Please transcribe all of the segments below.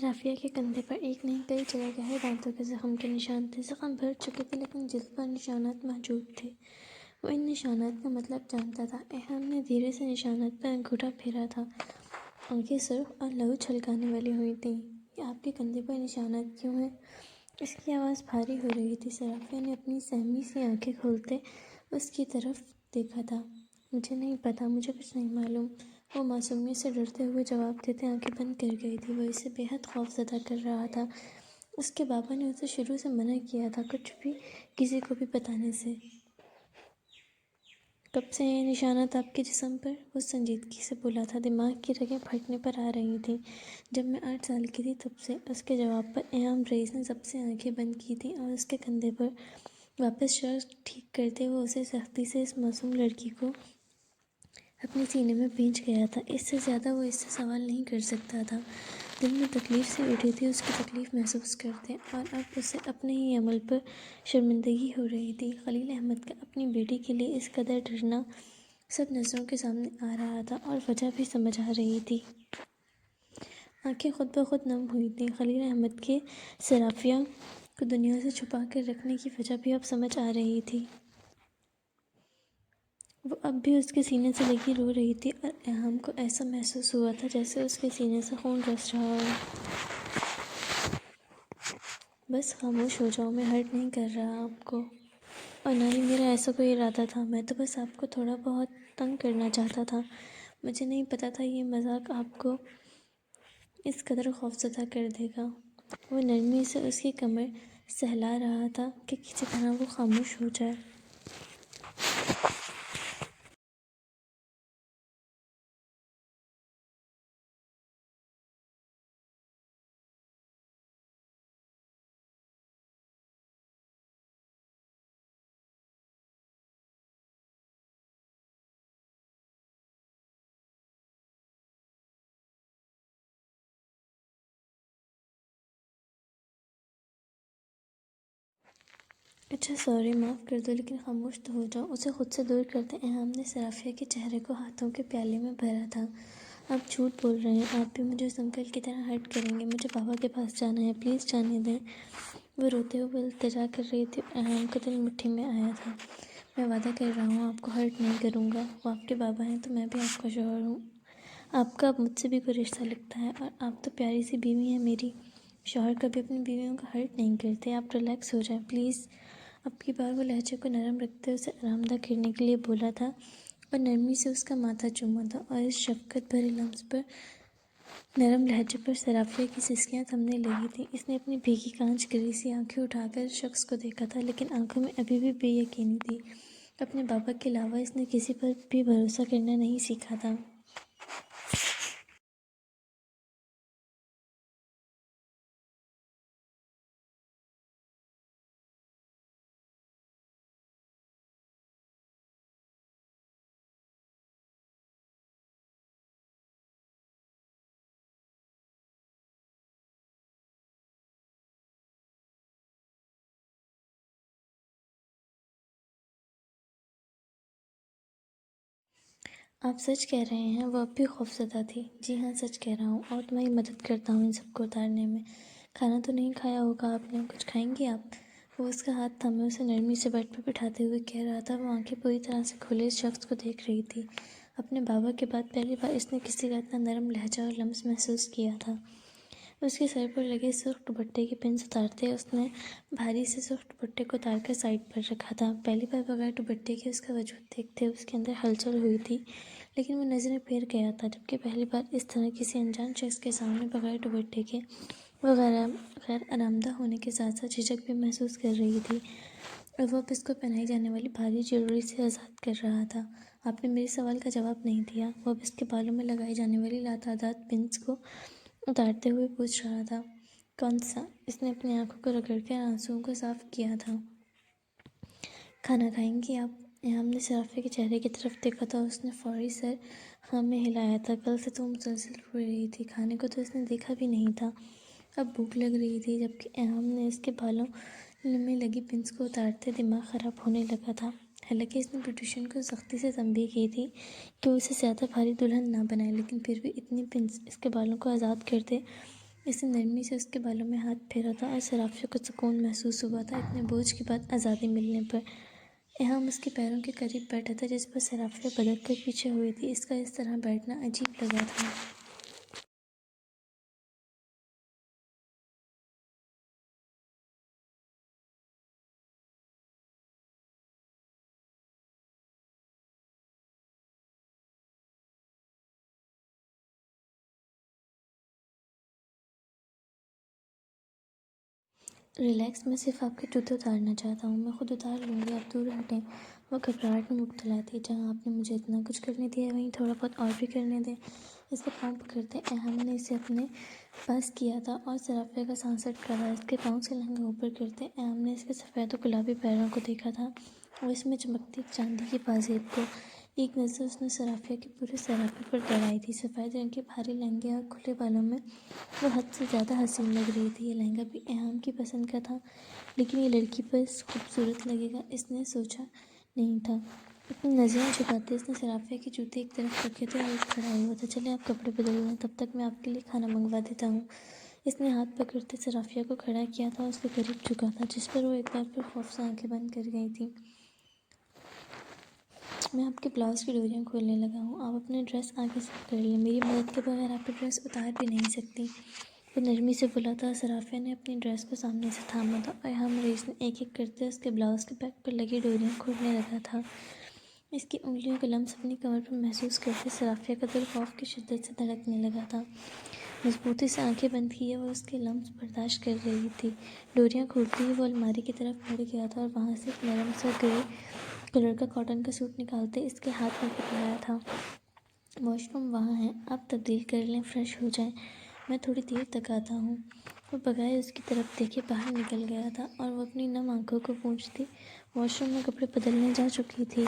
رافیہ کے کندھے پر ایک نہیں کئی جگہ گہرے دانتوں کے زخم کے نشان تھے۔ زخم بھر چکے تھے لیکن جلد پر نشانات موجود تھے۔ وہ ان نشانات کا مطلب جانتا تھا۔ ایہاب نے دھیرے سے نشانات پر انگوٹھا پھیرا تھا۔ آنکھیں سرخ اور لہو چھلکانے والی ہوئی تھیں۔ یہ آپ کے کندھے پر نشانات کیوں ہیں؟ اس کی آواز بھاری ہو رہی تھی۔ رافیہ نے اپنی سہمی سی آنکھیں کھولتے اس کی طرف دیکھا تھا۔ مجھے نہیں پتا، مجھے کچھ نہیں معلوم، وہ معصومیت سے ڈرتے ہوئے جواب دیتے آنکھیں بند کر گئی تھی۔ وہ اسے بے حد خوف زدہ کر رہا تھا۔ اس کے بابا نے اسے شروع سے منع کیا تھا کچھ بھی کسی کو بھی بتانے سے۔ کب سے ہیں یہ نشانات آپ کے جسم پر؟ وہ سنجیدگی سے بولا تھا۔ دماغ کی رگیں پھٹنے پر آ رہی تھیں۔ جب میں 8 سال کی تھی تب سے۔ اس کے جواب پر ایہاب رئیس نے سب سے آنکھیں بند کی تھیں اور اس کے کندھے پر واپس شرح ٹھیک کرتے ہوئے اسے سختی سے اس معصوم لڑکی کو اپنے سینے میں بھینچ گیا تھا۔ اس سے زیادہ وہ اس سے سوال نہیں کر سکتا تھا۔ دل میں تکلیف سی اٹھی تھی، اس کی تکلیف محسوس کرتے، اور اب اسے اپنے ہی عمل پر شرمندگی ہو رہی تھی۔ خلیل احمد کا اپنی بیٹی کے لیے اس قدر ڈرنا سب نظروں کے سامنے آ رہا تھا اور وجہ بھی سمجھ آ رہی تھی۔ آنکھیں خود بخود نم ہوئی تھیں۔ خلیل احمد کے رافیہ کو دنیا سے چھپا کر رکھنے کی وجہ بھی اب سمجھ آ رہی تھی۔ وہ اب بھی اس کے سینے سے لگی رو رہی تھی اور ایہاب کو ایسا محسوس ہوا تھا جیسے اس کے سینے سے خون رس رہا ہو۔ بس خاموش ہو جاؤ، میں ہرٹ نہیں کر رہا آپ کو، اور نہ ہی میرا ایسا کوئی ارادہ تھا۔ میں تو بس آپ کو تھوڑا بہت تنگ کرنا چاہتا تھا۔ مجھے نہیں پتا تھا یہ مذاق آپ کو اس قدر خوفزدہ کر دے گا۔ وہ نرمی سے اس کی کمر سہلا رہا تھا کہ کسی طرح وہ خاموش ہو جائے۔ اچھا سوری، معاف کر دو، لیکن خاموش تو ہو جاؤ۔ اسے خود سے دور کرتے ایہاب نے رافیہ کے چہرے کو ہاتھوں کے پیالے میں بھرا تھا۔ آپ جھوٹ بول رہے ہیں، آپ بھی مجھے اس انکل کی طرح ہرٹ کریں گے۔ مجھے بابا کے پاس جانا ہے، پلیز جانے دیں۔ وہ روتے ہوئے التجا کر رہی تھی اور ایہاب کا دل مٹھی میں آیا تھا۔ میں وعدہ کر رہا ہوں آپ کو ہرٹ نہیں کروں گا۔ وہ آپ کے بابا ہیں تو میں بھی آپ کا شوہر ہوں۔ آپ کا اب مجھ سے بھی کوئی رشتہ لگتا ہے، اور آپ تو پیاری سی بیوی ہیں میری۔ شوہر کبھی اپنی بیویوں کا ہرٹ نہیں کرتے۔ آپ ریلیکس ہو جائیں پلیز۔ اب کی بار وہ لہجے کو نرم رکھتے اسے آرام دہ کرنے کے لیے بولا تھا اور نرمی سے اس کا ماتھا چوما تھا، اور اس شفقت بھرے لمس پر نرم لہجے پر رافیہ کی سسکیاں تھمنے لگی تھیں۔ اس نے اپنی بھیگی کانچ گری سی آنکھیں اٹھا کر شخص کو دیکھا تھا، لیکن آنکھوں میں ابھی بھی بے یقینی تھی۔ اپنے بابا کے علاوہ اس نے کسی پر بھی بھروسہ کرنا نہیں سیکھا تھا۔ آپ سچ کہہ رہے ہیں؟ وہ اب بھی خوفزدہ تھی۔ جی ہاں، سچ کہہ رہا ہوں، اور تمہاری مدد کرتا ہوں ان سب کو اتارنے میں۔ کھانا تو نہیں کھایا ہوگا آپ نے، کچھ کھائیں گی آپ؟ وہ اس کا ہاتھ تھامے اسے نرمی سے بیڈ پر بٹھاتے ہوئے کہہ رہا تھا۔ وہ آنکھیں پوری طرح سے کھولے اس شخص کو دیکھ رہی تھی۔ اپنے بابا کے بعد پہلی بار اس نے کسی کا اتنا نرم لہجہ اور لمس محسوس کیا تھا۔ اس کے سر پر لگے سرخ دوپٹے کی پنس اتارتے اس نے بھاری سے سرخ دوپٹے کو اتار کر سائڈ پر رکھا تھا۔ پہلی بار بغیر دوپٹے کے اس کا وجود دیکھتے اس کے اندر ہلچل ہوئی تھی، لیکن وہ نظریں پھیر گیا تھا، جبکہ پہلی بار اس طرح کسی انجان شخص کے سامنے بغیر دوپٹے کے وہ غیر آرام دہ ہونے کے ساتھ ساتھ جھجک بھی محسوس کر رہی تھی، اور وہ اب اس کو پہنائی جانے والی بھاری جیولری سے آزاد کر رہا تھا۔ آپ نے میرے سوال کا جواب نہیں دیا، وہ اب اس کے بالوں میں لگائی جانے والی لاتعداد پنس کو اتارتے ہوئے پوچھ رہا تھا۔ کون سا؟ اس نے اپنی آنکھوں کو رگڑ کر آنسوؤں کو صاف کیا تھا۔ کھانا کھائیں گی آپ؟ ایہاب نے رافیہ کے چہرے کی طرف دیکھا تھا، اس نے فوری سر ہاں میں ہلایا تھا۔ کل سے تو وہ مسلسل رو رہی تھی، کھانے کو تو اس نے دیکھا بھی نہیں تھا۔ اب بھوک لگ رہی تھی، جبکہ ایہاب نے اس کے بالوں میں لگی پنس کو اتارتے دماغ خراب ہونے لگا تھا۔ حالانکہ اس نے بیوٹیشین کو سختی سے تنبیہ کی تھی کہ وہ اسے زیادہ بھاری دلہن نہ بنائے، لیکن پھر بھی اتنی پنس اس کے بالوں کو آزاد کرتے اس نے نرمی سے اس کے بالوں میں ہاتھ پھیرا تھا اور سرافیہ کو سکون محسوس ہوا تھا اتنے بوجھ کے بعد آزادی ملنے پر۔ ایہام اس کے پیروں کے قریب بیٹھا تھا جس پر سرافیہ بدک کر پیچھے ہوئی تھی۔ اس کا اس طرح بیٹھنا عجیب لگا تھا۔ ریلیکس، میں صرف آپ کے جوتے اتارنا چاہتا ہوں۔ میں خود اتار لوں گی، آپ دور ہٹیں۔ وہ گھبراہٹ میں مبتلا تھی۔ جہاں آپ نے مجھے اتنا کچھ کرنے دیا ہے وہیں تھوڑا بہت اور بھی کرنے دیں۔ اس کا پاؤں پکڑتے ایہام نے اسے اپنے پاس کیا تھا اور سرافیہ کا سانس اٹکا تھا۔ اس کے پاؤں سے لہنگا اوپر کرتے ایہام نے اس کے سفید و گلابی پیروں کو دیکھا تھا اور اس میں چمکتی ایک چاندی کی پازیب کو۔ ایک نظر اس نے سرافیہ کے پورے سراپے پر دوڑائی تھی۔ سفید رنگ کے بھاری لہنگے اور کھلے بالوں میں وہ حد سے زیادہ حسین لگ رہی تھی۔ یہ لہنگا بھی ایہام کی پسند کا تھا، لیکن یہ لڑکی بس خوبصورت لگے گا اس نے سوچا نہیں تھا۔ اپنی نظریں جھکاتے اس نے سرافیہ کے جوتے ایک طرف رکھے تھے اور ایک کھڑا ہوا تھا۔ چلیں آپ کپڑے بدل لیں، تب تک میں آپ کے لیے کھانا منگوا دیتا ہوں۔ اس نے ہاتھ پکڑتے سرافیہ کو کھڑا کیا تھا اور اس کے قریب جھکا تھا، جس پر وہ ایک بار پھر خوف سے آنکھیں بند کر گئی تھی۔ میں آپ کے بلاؤز کی ڈوریاں کھولنے لگا ہوں، آپ اپنا ڈریس آگے سے پکڑ لیں، میری مدد کے بغیر آپ ڈریس اتار بھی نہیں سکتی، وہ نرمی سے بولا تھا۔ سرافیہ نے اپنی ڈریس کو سامنے سے تھاما تھا اور ایہام رئیس نے ایک ایک کرتے اس کے بلاؤز کے بیک پر لگی ڈوریاں کھولنے لگا تھا۔ اس کی انگلیوں کا لمس اپنی کمر پر محسوس کرتے سرافیہ کا دل خوف کی شدت سے دھڑکنے لگا تھا۔ مضبوطی سے آنکھیں بند کیے وہ اس کے لمس برداشت کر رہی تھی۔ ڈوریاں کھولتے ہی وہ الماری کی طرف بڑھ گیا تھا اور وہاں سے ایک نرم سا گرے کلر کا کاٹن کا سوٹ نکالتے اس کے ہاتھ میں پکڑایا تھا۔ واش روم وہاں ہے، آپ تبدیل کر لیں، فریش ہو جائیں، میں تھوڑی دیر تک آتا ہوں۔ وہ بغیر اس کی طرف دیکھے باہر نکل گیا تھا اور وہ اپنی نم آنکھوں کو پونچھتی واش روم میں کپڑے بدلنے جا چکی تھی۔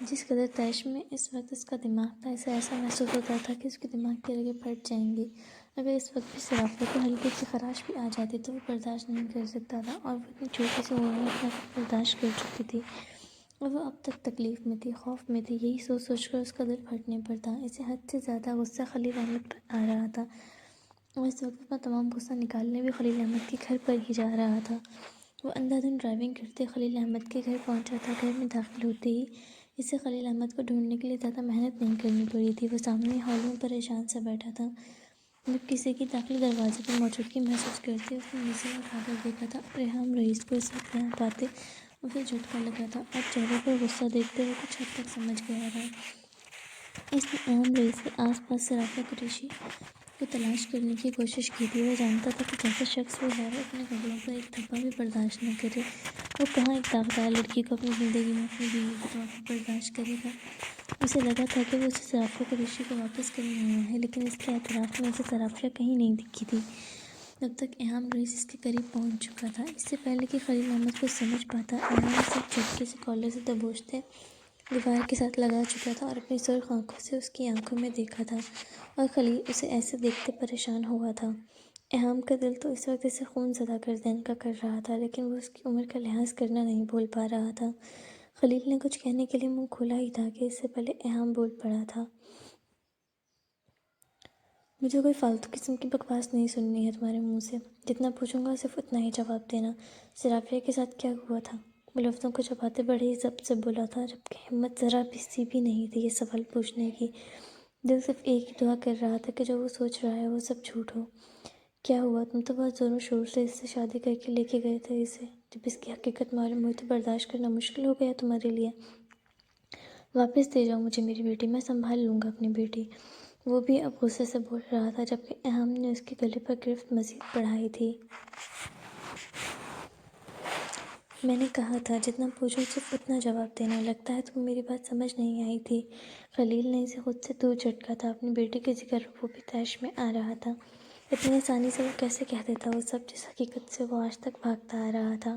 جس قدر طیش میں اس وقت اس کا دماغ تھا، اسے ایسا محسوس ہوتا تھا کہ اس کے دماغ کی رگیں پھٹ جائیں گی۔ اگر اس وقت بھی سرافیہ کو ہلکی سی خراش بھی آ جاتی تو وہ برداشت نہیں کر سکتا تھا، اور وہ اتنی چھوٹی سی عمر میں اتنا کچھ برداشت کر چکی تھی، اور وہ اب تک تکلیف میں تھی، خوف میں تھی۔ یہی سوچ سوچ کر اس کا دل پھٹنے پر تھا۔ اسے حد سے زیادہ غصہ خلیل احمد پر آ رہا تھا، اور اس وقت اپنا تمام غصہ نکالنے بھی خلیل احمد کے گھر پر ہی جا رہا تھا۔ وہ اندھا دھند ڈرائیونگ کرتے خلیل احمد کے گھر پہنچا تھا۔ گھر میں داخل ہوتے ہی اسے خلیل احمد کو ڈھونڈنے کے لیے زیادہ محنت نہیں کرنی پڑی تھی۔ وہ سامنے ہال میں پریشان سا بیٹھا تھا۔ جب کسی کی داخلی دروازے پر موجودگی محسوس کرتے اس نے نظریں اٹھا کر دیکھا تھا اور ایہام رئیس کو اس وقت یہاں پاتے اسے جھٹکا لگا تھا اور چہرے پر غصہ دیکھتے وہ کچھ حد تک سمجھ گیا تھا۔ اس نے ایہام رئیس کے آس پاس سرافیہ قریشی کو تلاش کرنے کی کوشش کی تھی۔ وہ جانتا تھا کہ جیسا شخص وہ ہے وہ اپنے کپڑوں پر ایک دھبا بھی برداشت نہ کرے۔ وہ کہاں ایک داغدار لڑکی کو اپنی زندگی میں اپنی بیوی کے طور پر برداشت کرے گا۔ اسے لگا تھا کہ وہ اسے سرافیہ قریشی کو واپس کرنے آیا ہے، لیکن اس کے اعتراف میں اسے سرافیہ کہیں نہیں دکھی تھی۔ تب تک ایہام رئیس اس کے قریب پہنچ چکا تھا۔ اس سے پہلے کہ خلیل احمد کچھ سمجھ پاتا، ایہام اسے ایک جھٹکے سے کالر سے دبوچتے دیوار کے ساتھ لگا چکا تھا اور اپنی سرخ آنکھوں سے اس کی آنکھوں میں دیکھا تھا، اور خلیل اسے ایسے دیکھتے پریشان ہوا تھا۔ ایہام کا دل تو اس وقت اسے خون زدہ کر دینے کا کر رہا تھا، لیکن وہ اس کی عمر کا لحاظ کرنا نہیں بول پا رہا تھا۔ خلیل نے کچھ کہنے کے لیے منہ کھولا ہی تھا کہ اس سے پہلے ایہام بول پڑا تھا۔ مجھے کوئی فالتو قسم کی بکواس نہیں سننی ہے تمہارے منہ سے، جتنا پوچھوں گا صرف اتنا ہی جواب دینا۔ سرافیہ کے ساتھ کیا ہوا تھا؟ وہ لفظوں کو چباتے بڑے ہی ضبط سے بولا تھا، جبکہ ہمت ذرا سی بھی نہیں تھی یہ سوال پوچھنے کی۔ دل صرف ایک ہی دعا کر رہا تھا کہ جو وہ سوچ رہا ہے وہ سب جھوٹ ہو۔ کیا ہوا؟ تم تو بہت زور و شور سے اس سے شادی کر کے لے کے گئے تھے اسے، جب اس کی حقیقت معلوم ہوئی تو برداشت کرنا مشکل ہو گیا تمہارے لیے؟ واپس دے جاؤ مجھے میری بیٹی، میں سنبھال لوں گا اپنی بیٹی۔ وہ بھی اب غصے سے بول رہا تھا، جبکہ ایہام نے اس کے گلے پر گرفت مزید بڑھائی تھی۔ میں نے کہا تھا جتنا پوچھوں صرف اتنا جواب دینا، لگتا ہے تمہیں میری بات سمجھ نہیں آئی تھی۔ خلیل نے اسے خود سے دور جھٹکا تھا، اپنی بیٹی کے ذکر وہ بھی طیش میں آ رہا تھا۔ اتنی آسانی سے وہ کیسے کہہ دیتا وہ سب جس حقیقت سے وہ آج تک بھاگتا آ رہا تھا؟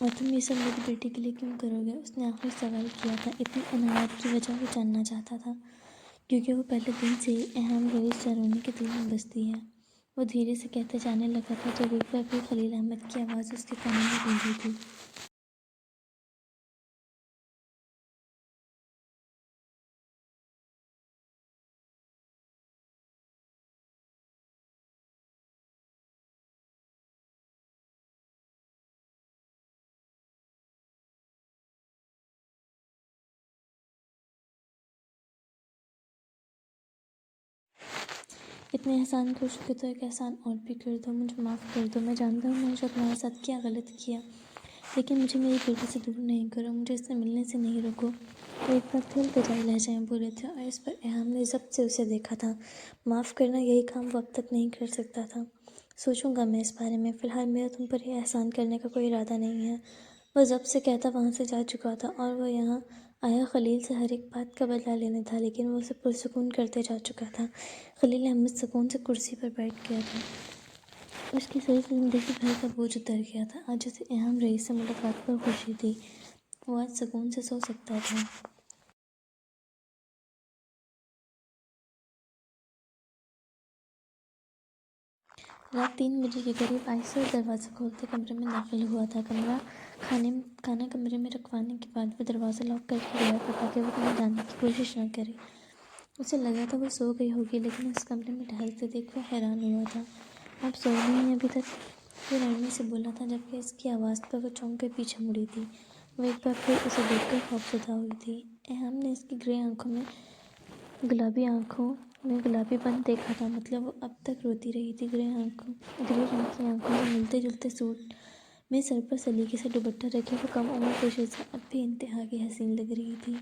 اور تم یہ سب میری بیٹی کے لیے کیوں کرو گے؟ اس نے آخری سوال کیا تھا۔ اتنی عنایت کی وجہ وہ جاننا چاہتا تھا، کیونکہ وہ پہلے دن سے ہی اہم رئیس جارونی کے دل میں بستی ہے۔ وہ دھیرے سے کہتے جانے لگا تھا جب ایک بار پھر خلیل احمد کی آواز اس کے کانوں میں گونجی تھی۔ اتنے احسان کر چکے تو ایک احسان اور بھی کر دو، مجھے معاف کر دو۔ میں جانتا ہوں میں نے جو تمہارے ساتھ کیا غلط کیا، لیکن مجھے میری بیٹی سے دور نہیں کرو، مجھے اس سے ملنے سے نہیں روکو۔ وہ ایک بار پھر التجائی لہجے میں بولے تھے اور اس پر ایہام نے ضبط سے اسے دیکھا تھا۔ معاف کرنا یہی کام وہ اب تک نہیں کر سکتا تھا۔ سوچوں گا میں اس بارے میں، فی الحال میرا تم پر یہ احسان کرنے کا کوئی ارادہ نہیں ہے۔ وہ ضبط سے کہتا وہاں سے جا چکا تھا اور وہ یہاں آیا خلیل سے ہر ایک بات کا بدلہ لینے تھا، لیکن وہ اسے پرسکون کرتے جا چکا تھا۔ خلیل احمد سکون سے کرسی پر بیٹھ گیا تھا۔ اس کی ساری زندگی بھر کا بوجھ اتر گیا تھا۔ آج اسے اہم رئیس سے ملاقات پر خوشی تھی۔ وہ آج سکون سے سو سکتا تھا۔ رات 3 بجے کے قریب آہستہ سے دروازہ کھولتے کمرے میں داخل ہوا تھا۔ کھانا کمرے میں رکھوانے کے بعد وہ دروازہ لاک کر کے گیا تھا تاکہ وہ کہیں جانے کی کوشش نہ کرے۔ اسے لگا تھا وہ سو گئی ہوگی، لیکن اس کمرے میں ٹہلتے دیکھ وہ حیران ہوا تھا۔ آپ سو نہیں ہیں ابھی تک؟ وہ نرمی سے بولا تھا، جبکہ اس کی آواز پر وہ چونک کر پیچھے مڑی تھی۔ وہ ایک بار پھر اسے دیکھ کر خوفزدہ ہوئی تھی۔ ایہام نے اس کی گلابی بند دیکھا تھا، مطلب وہ اب تک روتی رہی تھی۔ گرے رنگ کی آنکھوں سے ملتے جلتے سوٹ میں سر پر سلیقے سے دوپٹہ رکھے وہ کم عمر پیشیزہ اب بھی انتہا کی حسین لگ رہی تھی۔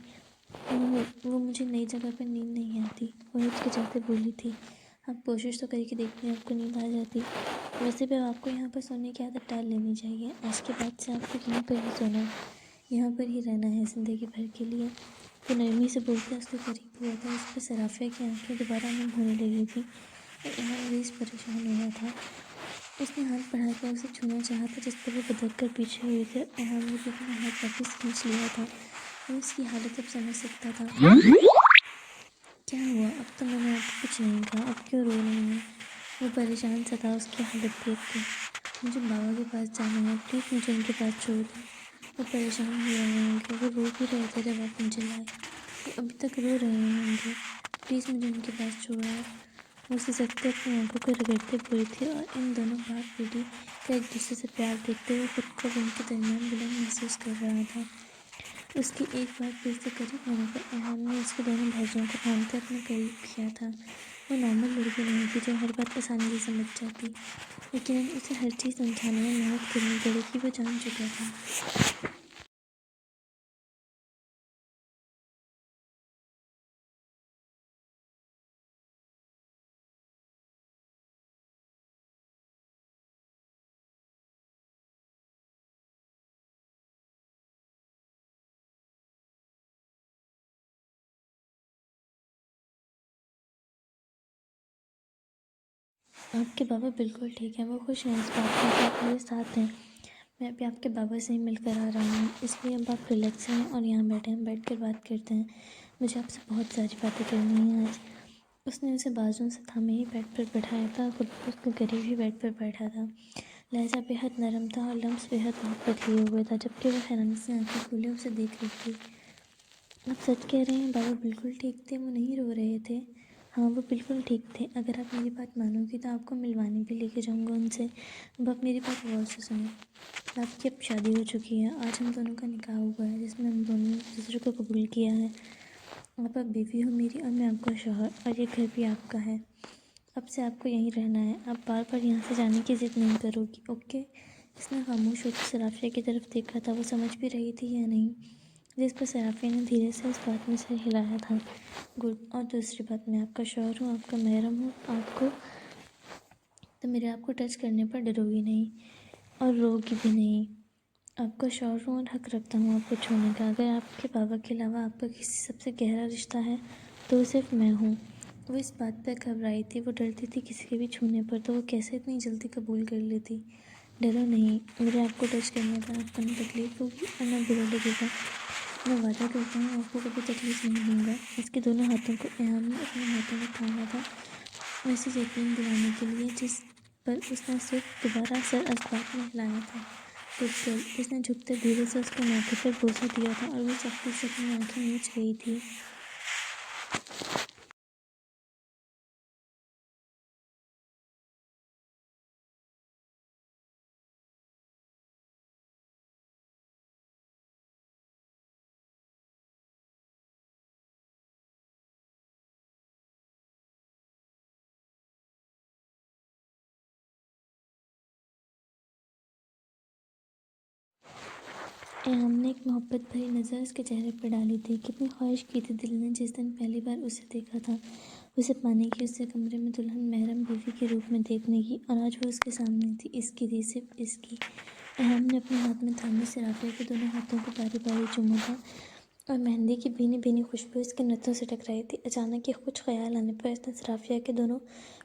وہ مجھے نئی جگہ پر نیند نہیں آتی، وہ ہچکچاتے بولی تھی۔ آپ کوشش تو کر کے دیکھیں، آپ کو نیند آ جاتی۔ ویسے بھی آپ کو یہاں پر سونے کی عادت ڈال لینی چاہیے۔ آج کے بعد سے آپ کو یہیں پر ہی سونا ہے، یہاں پر ہی رہنا ہے زندگی بھر کے لیے۔ وہ نرمی سے بول کر اس کے قریب ہوا تھا۔ اس پر صرافیہ کی آنکھیں دوبارہ نم ہونے لگی تھیں اور ایہام ریز پریشان ہوا تھا۔ اس نے ہاتھ بڑھا کر اسے چھونا چاہا تھا، جس پر وہ بدک کر پیچھے ہوئی تھی اور ایہام نے بھی اپنا ہاتھ واپس کھینچ لیا تھا۔ وہ اس کی حالت اب سمجھ سکتا تھا۔ کیا ہوا؟ اب تو میں نے آپ کو کچھ نہیں کہا، اب کیوں رو رہی ہیں؟ وہ پریشان سا تھا اس کی حالت دیکھ کر۔ مجھے بابا کے پاس جانا ہے، پلیز مجھے ان کے پاس چھوڑ دیں۔ وہ پریشان ہو رہے ہوں گے، وہ رو بھی رہے تھے جب آپ مجھے لائے۔ وہ ابھی تک رو رہے ہوں گے، پلیز مجھے ان کے پاس چھوڑیں۔ وہ سسکتے اپنی آنکھوں کو رگڑتے بولی تھی اور ان دونوں باپ بیٹی کا ایک دوسرے سے پیار دیکھتے ہوئے خود کو ان کے درمیان بلند محسوس کر رہا تھا۔ اس کی ایک بار پھر سے قریب ہونے پر ایہام نے اس کے دونوں بازوؤں کو تھامتے اپنے قریب کیا تھا۔ وہ نارمل لڑکی نہیں تھی جو ہر بات آسانی سے سمجھ جاتی، یقیناً اسے ہر چیز سمجھانے میں محنت کرنی پڑے گی، وہ جان چکا تھا۔ آپ کے بابا بالکل ٹھیک ہیں، وہ خوش ہیں اس بات پر کہ آپ میرے ساتھ ہیں۔ میں ابھی آپ کے بابا سے ہی مل کر آ رہا ہوں، اس لیے اب آپ ریلیکس ہیں اور یہاں بیٹھے ہیں، بیٹھ کر بات کرتے ہیں۔ مجھے آپ سے بہت ساری باتیں کرنی ہیں آج۔ اس نے اسے بازوؤں سے تھامے ہی بیڈ پر بٹھایا تھا، خود بھی اس کے قریب ہی بیڈ پر بیٹھا تھا۔ لہجہ بے حد نرم تھا اور لمس بے حد محبت لیے ہوئے تھا، جبکہ وہ حیرانی سے آنکھیں کھولے اسے دیکھ رہی تھی۔ آپ سچ کہہ رہے ہیں بابا بالکل ٹھیک تھے، وہ نہیں رو رہے تھے؟ ہاں وہ بالکل ٹھیک تھے۔ اگر آپ میری بات مانو گی تو آپ کو ملوانے بھی لے کے جاؤں گا ان سے۔ اب آپ میری بات غور سے سنیں۔ آپ کی اب شادی ہو چکی ہے، آج ہم دونوں کا نکاح ہوا ہے جس میں ہم دونوں نے ایک دوسرے کو قبول کیا ہے۔ آپ اب بیوی ہو میری اور میں آپ کا شوہر، اور یہ گھر بھی آپ کا ہے۔ اب سے آپ کو یہیں رہنا ہے، آپ بار بار یہاں سے جانے کی ضد نہیں کرو گی، اوکے؟ اس نے خاموش ہو کر صرافیہ کی طرف دیکھا تھا، وہ سمجھ بھی رہی تھی یا نہیں، جس پر صرافیہ نے دھیرے سے اس بات میں سر ہلایا تھا۔ گڈ۔ اور دوسری بات، میں آپ کا شوہر ہوں، آپ کا محرم ہوں، تو میرے آپ کو ٹچ کرنے پر ڈرو گی نہیں اور رو گی بھی نہیں۔ آپ کا شوہر ہوں اور حق رکھتا ہوں آپ کو چھونے کا۔ اگر آپ کے بابا کے علاوہ آپ کا کسی سب سے گہرا رشتہ ہے تو وہ صرف میں ہوں۔ وہ اس بات پر گھبرائی تھی، وہ ڈرتی تھی کسی کے بھی چھونے پر تو وہ کیسے اتنی جلدی قبول کر لیتی۔ ڈرو نہیں، میرے آپ کو ٹچ کرنے کا آپ کو نہ تکلیف ہوگی اور نہ برا لگے گا۔ میں وعدہ کرتا ہوں آپ کو کبھی تکلیف نہیں دوں گا۔ اس کے دونوں ہاتھوں کو ایہام نے اپنے ہاتھوں میں تھاما تھا، اسے یقین دلانے کے لیے جس پر اس نے صرف دوبارہ سر اسباق میں ہلایا تھا۔ بالکل، اس نے جھکتے دھیرے سے اس کے ناک پر بوسہ دیا تھا اور وہ سختی سے اپنی آنکھیں میچ رہی تھی۔ ایہام نے ایک محبت بھری نظر اس کے چہرے پر ڈالی تھی۔ کتنی خواہش کی تھی دل نے جس دن پہلی بار اسے دیکھا تھا، اسے پانے کی، اسے کمرے میں دلہن محرم بیوی کے روپ میں دیکھنے کی، اور آج وہ اس کے سامنے تھی، اس کی تھی، صرف اس کی۔ ایہام نے اپنے ہاتھ میں تھامے صرافیہ کے دونوں ہاتھوں کو باری باری چوما تھا اور مہندی کی بھینی بھینی خوشبو اس کے نتھوں سے ٹکرائی تھی۔ اچانک یہ کچھ خیال آنے پر اس نے صرافیہ کے دونوں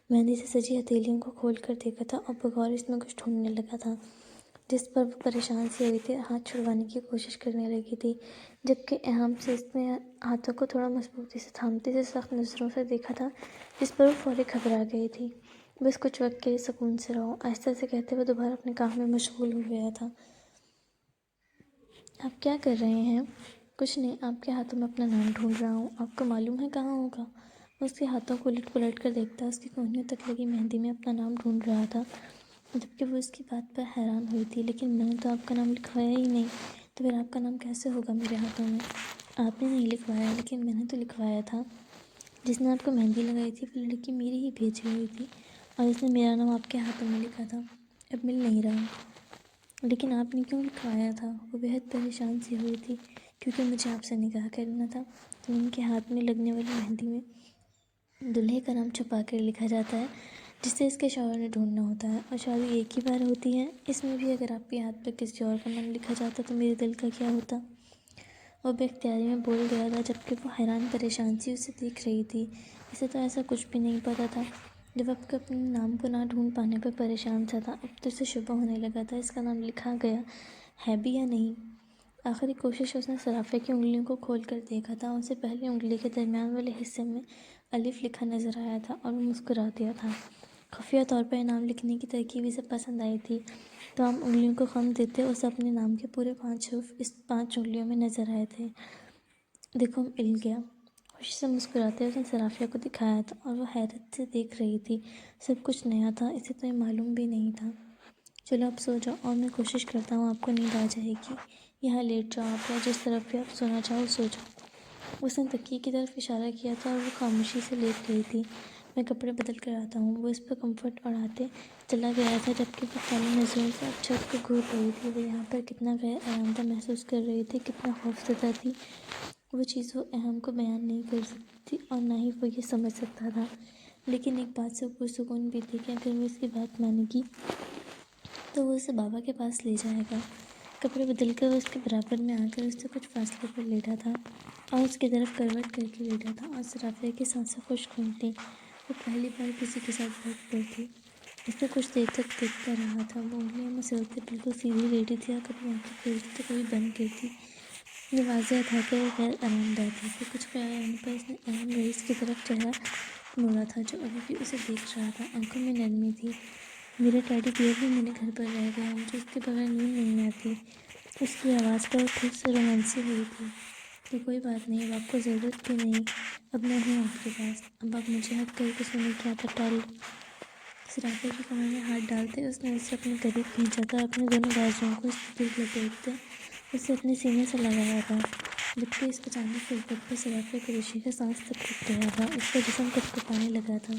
مہندی سے سجی ہتھیلیوں کو کھول کر دیکھا تھا اور بغور اس میں کچھ ڈھونڈنے لگا تھا، جس پر وہ پریشان سی ہوئی تھی، ہاتھ چھڑوانے کی کوشش کرنے لگی تھی، جبکہ ایہام سے اس نے ہاتھوں کو تھوڑا مضبوطی سے تھامتے سے سخت نظروں سے دیکھا تھا، جس پر وہ فوری گھبرا گئی تھی۔ بس کچھ وقت کے لیے سکون سے رہو، آہستہ سے کہتے ہوئے دوبارہ اپنے کام میں مشغول ہو گیا تھا۔ آپ کیا کر رہے ہیں؟ کچھ نہیں، آپ کے ہاتھوں میں اپنا نام ڈھونڈ رہا ہوں، آپ کو معلوم ہے کہاں ہوگا؟ وہ اس کے ہاتھوں کو الٹ پلٹ کر دیکھتا، اس کی کونیوں تک لگی مہندی میں اپنا نام ڈھونڈ رہا تھا، جبکہ وہ اس کی بات پر حیران ہوئی تھی۔ لیکن میں نے تو آپ کا نام لکھوایا ہی نہیں، تو پھر آپ کا نام کیسے ہوگا میرے ہاتھوں میں؟ آپ نے نہیں لکھوایا، لیکن میں نے تو لکھوایا تھا۔ جس نے آپ کو مہندی لگائی تھی وہ لڑکی میری ہی بھیجی ہوئی تھی، اور اس نے میرا نام آپ کے ہاتھوں میں لکھا تھا، اب مل نہیں رہا۔ لیکن آپ نے کیوں لکھوایا تھا؟ وہ بہت پریشان سی ہوئی تھی۔ کیونکہ مجھے آپ سے نکاح کرنا تھا۔ ان کے ہاتھ میں لگنے والی مہندی میں دلہے کا نام چھپا کر لکھا جاتا ہے، جسے اس کے شوہر نے ڈھونڈنا ہوتا ہے، اور شادی ایک ہی بار ہوتی ہے۔ اس میں بھی اگر آپ کے ہاتھ پر کسی اور کا نام لکھا جاتا تو میرے دل کا کیا ہوتا؟ وہ بے اختیاری میں بول گیا تھا، جبکہ وہ حیران پریشان سی اسے دیکھ رہی تھی۔ اسے تو ایسا کچھ بھی نہیں پتا تھا۔ جب اب کو اپنے نام کو نہ ڈھونڈ پانے پر پریشان تھا، اب تو اسے شبہ ہونے لگا تھا اس کا نام لکھا گیا ہے بھی یا نہیں۔ آخری کوشش اس نے صرافیہ کی انگلیوں کو کھول کر دیکھا تھا، اسے پہلی انگلی کے درمیان والے حصے میں الف لکھا نظر آیا تھا اور وہ مسکرا دیا تھا۔ خفیہ طور پر نام لکھنے کی ترکیب اسے پسند آئی تھی۔ تمام انگلیوں کو خم دیتے اسے اپنے نام کے پورے 5 حروف اس 5 انگلیوں میں نظر آئے تھے۔ دیکھو مل گیا، خوشی سے مسکراتے اس نے صرافیہ کو دکھایا تھا، اور وہ حیرت سے دیکھ رہی تھی۔ سب کچھ نیا تھا، اسے تو یہ معلوم بھی نہیں تھا۔ چلو اب سو جاؤ، اور میں کوشش کرتا ہوں آپ کو نیند آ جائے گی۔ یہاں لیٹ جاؤ آپ، یا جس طرف بھی آپ سونا چاہو سو جاؤ۔ اس نے تکیے کی طرف اشارہ کیا تھا اور وہ خاموشی سے لیٹ گئی تھی۔ میں کپڑے بدل کر آتا ہوں۔ وہ اس پر کمفرٹ اڑاتے چلا گیا تھا، جبکہ وہ کالی نظروں سے اب چھت کو گھور رہی تھی۔ وہ یہاں پر کتنا غیر آرام دہ محسوس کر رہی تھی، کتنا خوفزدہ تھی، وہ چیز وہ ایہام کو بیان نہیں کر سکتی تھی، اور نہ ہی وہ یہ سمجھ سکتا تھا۔ لیکن ایک بات سے پرسکون بھی تھی کہ اگر وہ اس کی بات مانے گی تو وہ اسے بابا کے پاس لے جائے گا۔ کپڑے بدل کر وہ اس کے برابر میں آ کر اس سے کچھ فاصلے پر لیٹا تھا اور اس کی طرف کروٹ کر کے لیٹا تھا، اور صرافیہ کی سانسیں خشک ہوئی تھیں۔ وہ پہلی بار کسی کے ساتھ بیڈ پر تھی۔ اسے کچھ دیر تک دیکھتا رہا تھا۔ وہ انگلیاں مسلتے بالکل سیدھی لیٹی تھی اور کبھی آنکھیں کھولتی تو کبھی بند کرتی۔ یہ واضح تھا کہ وہ غیر آرام دہ تھی۔ پھر کچھ خیال آنے پر اس نے ایہام رئیس کی طرف چہرہ موڑا تھا، جو ابھی بھی اسے دیکھ رہا تھا۔ آنکھوں میں نرمی تھی۔ میرا ٹیڈی بیئر بھی میرے گھر پر رہ گیا، مجھے اس کے بغیر نیند نہیں آتی۔ اس کی آواز پر خود سے رومانسی ہوئی تھی۔ تو کوئی بات نہیں، اب آپ کو ضرورت بھی نہیں، اب میں ہوں آپ کے پاس، اب آپ مجھے ہگ کر کے سونے کی عادت ڈال لیں۔ صرافیہ کی کمر میں ہاتھ ڈالتے اس نے اسے اپنے قریب کھینچا تھا، اپنے دونوں بازوؤں کو اس کے قریب لپیٹتے اسے اپنے سینے سے لگایا تھا، جبکہ اس اچانک فطرت پر صرافیہ کا رشی کا سانس تک رک گیا تھا، اس کا جسم کپکپانے لگا تھا۔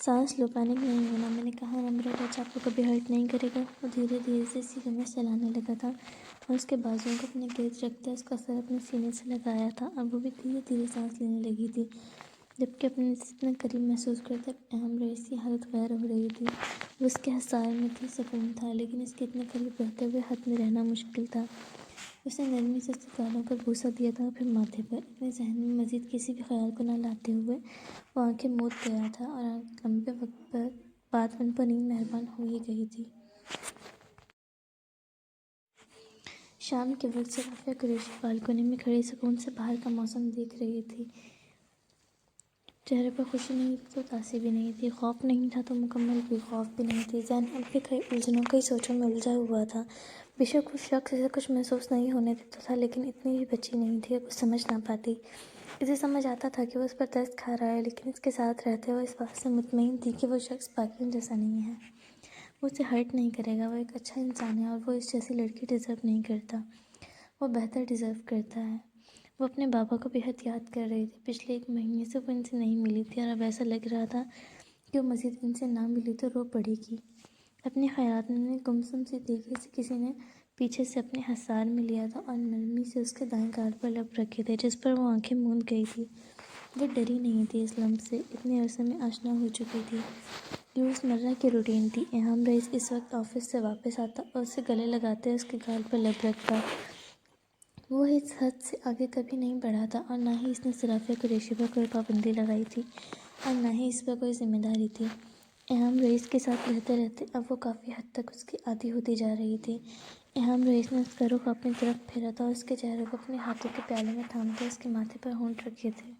سانس لو، پینک نہیں ہونا، میں نے کہا نا میرا ٹچ آپ کو کبھی ہرٹ نہیں کرے گا۔ وہ دھیرے دھیرے سے اس کی کمر سہلانے لگا تھا اور اس کے بازوؤں کو اپنے گرد رکھتے اس کا سر اپنے سینے سے لگایا تھا اور وہ بھی دھیرے دھیرے سانس لینے لگی تھی، جبکہ اپنے سے اتنا قریب محسوس کرتے اہم رئیس کی حالت غیر ہو رہی تھی۔ وہ اس کے حصار میں تھی، سکون تھا، لیکن اس کے اتنے قریب رہتے ہوئے حد میں رہنا مشکل تھا۔ اس نے نرمی سے اس کے گالوں پر بوسہ دیا تھا اور پھر ماتھے پر۔ اپنے ذہن میں مزید کسی بھی خیال کو نہ لاتے ہوئے وہ آنکھیں موند گیا تھا اور لمبے وقت بعد ان پر نیند مہربان ہو ہی گئی تھی۔ شام کے وقت صرافیہ قریشی بالکونی میں کھڑی سکون سے باہر کا موسم دیکھ رہی تھی۔ چہرے پر خوشی نہیں تھی تو اداسی بھی نہیں تھی، خوف نہیں تھا تو مکمل بے خوف بھی نہیں تھی۔ ذہن اب بھی کئی الجھنوں، کئی سوچوں میں الجھا ہوا تھا۔ بے شک اس شخص اسے کچھ محسوس نہیں ہونے دیتا تھا، لیکن اتنی بھی بچی نہیں تھی کہ کچھ سمجھ نہ پاتی۔ اسے سمجھ آتا تھا کہ وہ اس پر ترس کھا رہا ہے، لیکن اس کے ساتھ رہتے وہ اس بات سے مطمئن تھی کہ وہ شخص باقیوں جیسا نہیں ہے۔ وہ اسے ہرٹ نہیں کرے گا، وہ ایک اچھا انسان ہے اور وہ اس جیسی لڑکی ڈیزرو نہیں کرتا، وہ بہتر ڈیزرو کرتا ہے۔ وہ اپنے بابا کو بے حد یاد کر رہی تھی۔ پچھلے 1 مہینے سے وہ ان سے نہیں ملی تھی اور اب ایسا لگ رہا تھا کہ وہ مزید ان سے نہ ملی تو رو پڑے گی۔ اپنے خیالات میں گمسم سی تیزی سے کسی نے پیچھے سے اپنے حصار میں لیا تھا اور نرمی سے اس کے دائیں گال پر لب رکھے تھے، جس پر وہ آنکھیں موند گئی تھی۔ وہ ڈری نہیں تھی اس لمس سے، اتنے عرصے میں آشنا ہو چکی تھی۔ یہ روزمرہ کی روٹین تھی۔ اہم رئیس اس وقت آفس سے واپس آتا اور اسے گلے لگاتے اس کے گال پر لب رکھتا۔ وہ اس حد سے آگے کبھی نہیں بڑھا تھا اور نہ ہی اس نے صرافیہ قریشی پر کوئی پابندی لگائی تھی اور نہ ہی اس پر کوئی ذمہ داری تھی۔ اہم رئیس کے ساتھ رہتے رہتے اب وہ کافی حد تک اس کی عادی ہوتی جا رہی تھی۔ اہم رئیس نے اس کا رخ اپنی طرف پھیرا تھا اور اس کے چہرے کو اپنے ہاتھوں کے پیالے میں تھامتے اس کے ماتھے پر ہونٹ رکھے تھے۔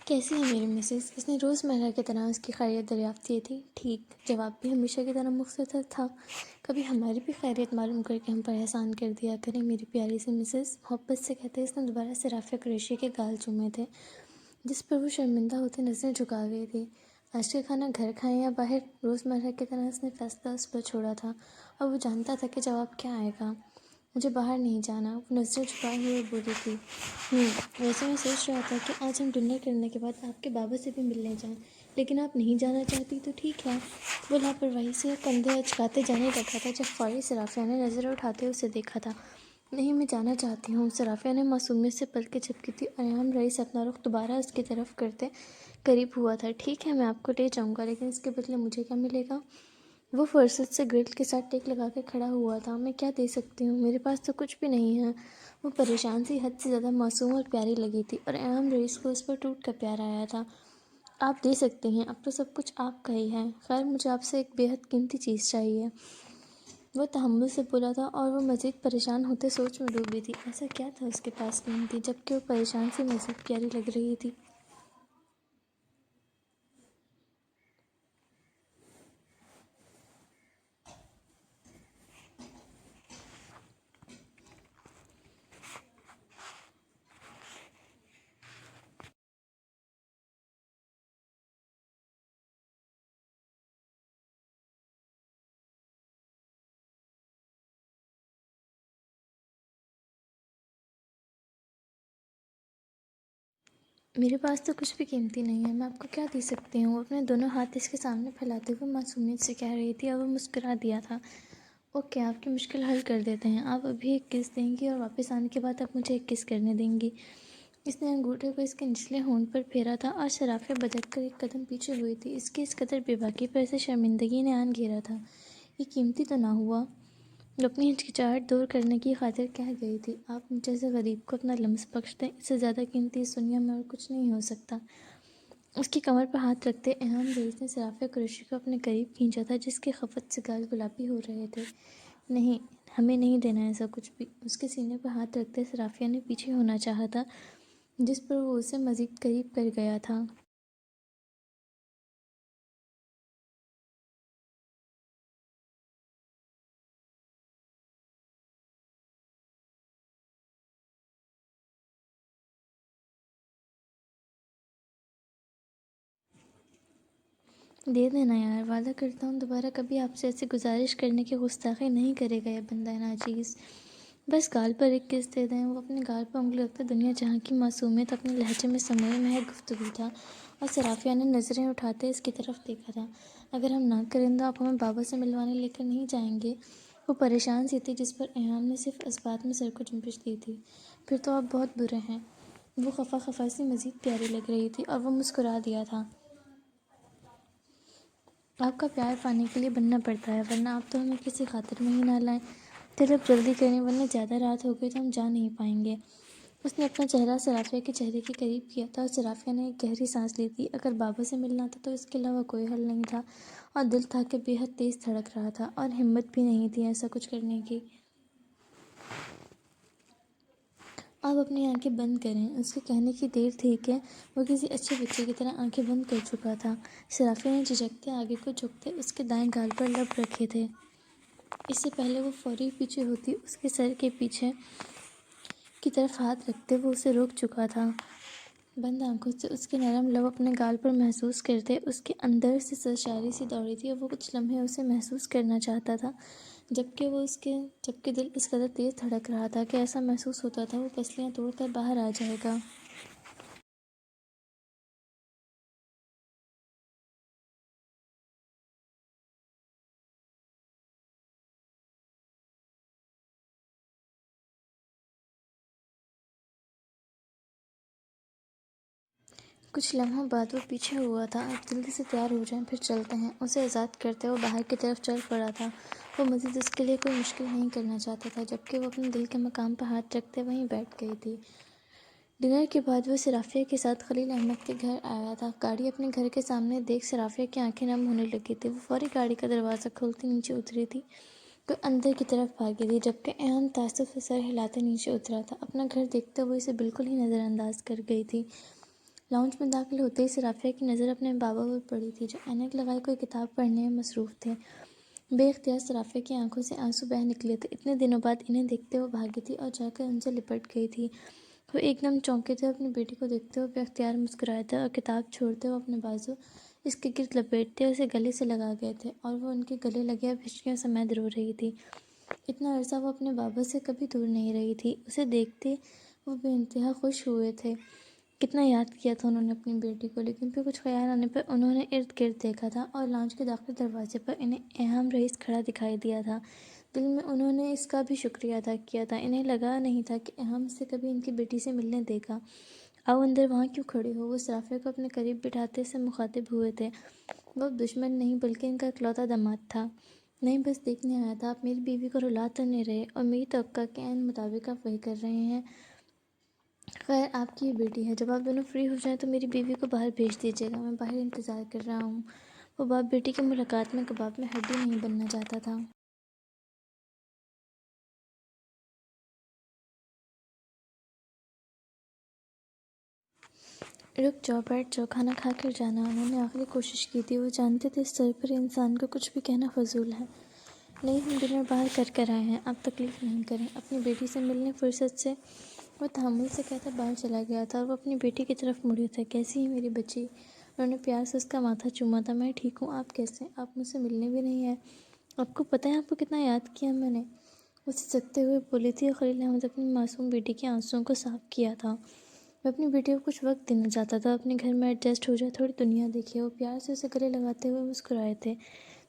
کیسی ہے میری مسز؟ اس نے روزمرہ کی طرح اس کی خیریت دریافت کی تھی۔ ٹھیک، جواب بھی ہمیشہ کی طرح مختصر تھا۔ کبھی ہماری بھی خیریت معلوم کر کے ہم پر احسان کر دیا کریں میری پیاری سی مسز، محبت سے کہتے اس نے دوبارہ صرافیہ قریشی کے گال چومے تھے، جس پر وہ شرمندہ ہوتی نظریں جھکا گئی تھی۔ آج کا کھانا گھر کھائیں یا باہر؟ روزمرہ کی طرح اس نے فیصلہ اس پر چھوڑا تھا اور وہ جانتا تھا کہ جواب کیا آئے گا۔ مجھے باہر نہیں جانا، وہ نظریں جھکائے ہوئے بولی تھی۔ ویسے میں سوچ رہا تھا کہ آج ہم ڈنر کرنے کے بعد آپ کے بابا سے بھی ملنے جائیں، لیکن آپ نہیں جانا چاہتی تو ٹھیک ہے۔ وہ لاپرواہی سے کندھے اچکاتے جانے لگا تھا جب فوری صرافیہ نے نظریں اٹھاتے اسے دیکھا تھا۔ نہیں، میں جانا چاہتی ہوں۔ صرافیہ نے معصومیت سے پلکیں جھپکی تھی اور اہم رئیس اپنا رخ دوبارہ اس کی طرف کرتے قریب ہوا تھا۔ ٹھیک ہے، میں آپ کو لے جاؤں گا، لیکن اس کے بدلے مجھے کیا ملے گا؟ وہ فرصت سے گرل کے ساتھ ٹیک لگا کے کھڑا ہوا تھا۔ میں کیا دے سکتی ہوں؟ میرے پاس تو کچھ بھی نہیں ہے۔ وہ پریشان سی حد سے زیادہ معصوم اور پیاری لگی تھی اور اہم رئیس کو اس پر ٹوٹ کر پیار آیا تھا۔ آپ دے سکتے ہیں، اب تو سب کچھ آپ کا ہی ہے۔ خیر، مجھے آپ سے ایک بے حد قیمتی چیز چاہیے۔ وہ تحمل سے بولا تھا اور وہ مزید پریشان ہوتے سوچ میں ڈوبی تھی، ایسا کیا تھا اس کے پاس قیمتی، جبکہ وہ پریشان سی مزید پیاری لگ رہی تھی۔ میرے پاس تو کچھ بھی قیمتی نہیں ہے، میں آپ کو کیا دے سکتی ہوں؟ وہ اپنے دونوں ہاتھ اس کے سامنے پھیلاتے ہوئے معصومیت سے کہہ رہی تھی اور وہ مسکرا دیا تھا۔ اوکے، آپ کی مشکل حل کر دیتے ہیں۔ آپ ابھی ایک کس دیں گی اور واپس آنے کے بعد آپ مجھے ایک کس کرنے دیں گی۔ اس نے انگوٹھے کو اس کے نچلے ہونٹ پر پھیرا تھا اور صرافیہ بدک کر ایک قدم پیچھے ہوئی تھی۔ اس کی اس قدر بے باکی پر اسے شرمندگی نے آن گھیرا تھا۔ یہ قیمتی تو نہ ہوا؟ وہ اپنی ہچکچاہٹ دور کرنے کی خاطر کہہ گئی تھی۔ آپ مجھ جیسے غریب کو اپنا لمس بخش دیں، اس سے زیادہ قیمتی اس دنیا میں اور کچھ نہیں ہو سکتا۔ اس کی کمر پر ہاتھ رکھتے اہم رئیس نے صرافیہ قریشی کو اپنے قریب کھینچا تھا، جس کے خفت سے گال گلابی ہو رہے تھے۔ نہیں، ہمیں نہیں دینا ایسا کچھ بھی۔ اس کے سینے پر ہاتھ رکھتے صرافیہ نے پیچھے ہونا چاہا تھا، جس پر وہ اسے مزید قریب کر گیا تھا۔ دے دینا یار، وعدہ کرتا ہوں دوبارہ کبھی آپ سے ایسی گزارش کرنے کی گستاخی نہیں کرے گا یہ بندہ ناچیز۔ بس گال پر ایک کس دے دیں۔ وہ اپنے گال پر انگلی رکھتے دنیا جہاں کی معصومیت اپنے لہجے میں سموئے مہک گفتگو تھا، اور صرافیہ نے نظریں اٹھاتے اس کی طرف دیکھا تھا۔ اگر ہم نہ کریں تو آپ ہمیں بابا سے ملوانے لے کر نہیں جائیں گے؟ وہ پریشان سی تھی، جس پر ایہام نے صرف اس بات میں سر کو جنبش دی تھی۔ پھر تو آپ بہت برے ہیں۔ وہ خفا خفا سی مزید پیاری لگ رہی تھی، اور وہ مسکرا دیا تھا۔ آپ کا پیار پانے کے لیے بننا پڑتا ہے، ورنہ آپ تو ہمیں کسی خاطر میں ہی نہ لائیں۔ چل اب جلدی کریں، ورنہ زیادہ رات ہو گئی تو ہم جا نہیں پائیں گے۔ اس نے اپنا چہرہ صرافیہ کے چہرے کے قریب کیا تھا، اور صرافیہ نے ایک گہری سانس لی تھی۔ اگر بابا سے ملنا تھا تو اس کے علاوہ کوئی حل نہیں تھا، اور دل تھا کہ بے حد تیز دھڑک رہا تھا، اور ہمت بھی نہیں تھی ایسا کچھ کرنے کی۔ آپ اپنی آنکھیں بند کریں۔ اس کے کہنے کی دیر تھی کہ وہ کسی اچھے بچے کی طرح آنکھیں بند کر چکا تھا۔ صرافیہ نے جھجکتے آگے کو جھکتے اس کے دائیں گال پر لب رکھے تھے۔ اس سے پہلے وہ فوری پیچھے ہوتی اس کے سر کے پیچھے کی طرف ہاتھ رکھتے وہ اسے روک چکا تھا۔ بند آنکھوں سے اس کے نرم لب اپنے گال پر محسوس کرتے اس کے اندر سے سرشاری سی دوڑی تھی، اور وہ کچھ لمحے اسے محسوس کرنا چاہتا تھا، جبکہ دل اس قدر تیز دھڑک رہا تھا کہ ایسا محسوس ہوتا تھا وہ پسلیاں توڑ کر باہر آ جائے گا۔ کچھ لمحوں بعد وہ پیچھے ہوا تھا۔ اب جلدی سے تیار ہو جائیں، پھر چلتے ہیں۔ اسے آزاد کرتے وہ باہر کی طرف چل پڑا تھا۔ وہ مزید اس کے لیے کوئی مشکل نہیں کرنا چاہتا تھا، جبکہ وہ اپنے دل کے مقام پر ہاتھ رکھتے وہیں بیٹھ گئی تھی۔ ڈنر کے بعد وہ صرافیہ کے ساتھ خلیل احمد کے گھر آیا تھا۔ گاڑی اپنے گھر کے سامنے دیکھ صرافیہ کی آنکھیں نم ہونے لگی تھیں۔ وہ فوری گاڑی کا دروازہ کھولتی نیچے اتری تھی کہ اندر کی طرف بھاگی تھی، جبکہ ایہام تعصب سے سر ہلاتے نیچے اترا تھا۔ اپنا گھر دیکھتے ہوئے اسے بالکل ہی نظر انداز کر گئی تھی۔ لاؤنج میں داخل ہوتے ہی صرافیہ کی نظر اپنے بابا پر پڑی تھی، جو اینک لگائے کوئی کتاب پڑھنے میں مصروف تھے۔ بے اختیار صرافیہ کی آنکھوں سے آنسو بہہ نکلے تھے۔ اتنے دنوں بعد انہیں دیکھتے وہ بھاگی تھی اور جا کر ان سے لپٹ گئی تھی۔ وہ ایک دم چونکے تھے، اپنی بیٹی کو دیکھتے ہوئے بے اختیار مسکرائے تھے، اور کتاب چھوڑتے وہ اپنے بازو اس کے گرد لپیٹتے اسے گلے سے لگا گئے تھے، اور وہ ان کے گلے لگے اب ہچکیوں سمیت رو رہی تھی۔ اتنا عرصہ وہ اپنے بابا سے کبھی دور نہیں رہی تھی۔ اسے دیکھتے وہ بے انتہا خوش ہوئے تھے۔ کتنا یاد کیا تھا انہوں نے اپنی بیٹی کو، لیکن پھر کچھ خیال آنے پر انہوں نے ارد گرد دیکھا تھا، اور لاؤنج کے داخلی دروازے پر انہیں ایہام رئیس کھڑا دکھائی دیا تھا۔ دل میں انہوں نے اس کا بھی شکریہ ادا کیا تھا۔ انہیں لگا نہیں تھا کہ ایہام اسے کبھی ان کی بیٹی سے ملنے دے گا۔ آؤ اندر، وہاں کیوں کھڑے ہو؟ وہ صرافیہ کو اپنے قریب بٹھاتے سے مخاطب ہوئے تھے۔ وہ اب دشمن نہیں بلکہ ان کا اکلوتا داماد تھا۔ نہیں، بس دیکھنے آیا تھا، آپ میری بیوی کو رلا تو نہیں رہے، اور میری توقع کے عین مطابق آپ وہی کر رہے ہیں۔ خیر، آپ کی یہ بیٹی ہے، جب آپ دونوں فری ہو جائیں تو میری بیوی کو باہر بھیج دیجیے گا، میں باہر انتظار کر رہا ہوں۔ وہ باپ بیٹی کی ملاقات میں کباب میں ہڈی نہیں بننا چاہتا تھا۔ رک جاؤ، بیٹھ جاؤ، کھانا کھا کر جانا۔ انہوں نے آخری کوشش کی تھی۔ وہ جانتے تھے اس سر پر انسان کو کچھ بھی کہنا فضول ہے۔ نہیں، ہم ڈنر باہر کر کر آئے ہیں، آپ تکلیف نہیں کریں۔ اپنی بیٹی سے ملنے فرصت سے وہ تحمل سے کہتا باہر چلا گیا تھا، اور وہ اپنی بیٹی کی طرف مڑی تھا۔ کیسی ہے میری بچی؟ انہوں نے پیار سے اس کا ماتھا چوما تھا۔ میں ٹھیک ہوں، آپ کیسے ہیں؟ آپ مجھ سے ملنے بھی نہیں آئے؟ آپ کو پتہ ہے آپ کو کتنا یاد کیا میں نے؟ وہ سسکتے ہوئے بولی تھی، اور خلیل احمد اپنی معصوم بیٹی کے آنسوؤں کو صاف کیا تھا۔ میں اپنی بیٹی کو کچھ وقت دینا چاہتا تھا، اپنے گھر میں ایڈجسٹ ہو جائے، تھوڑی دنیا دیکھے۔ وہ پیار سے اسے گلے لگاتے ہوئے مسکرائے تھے۔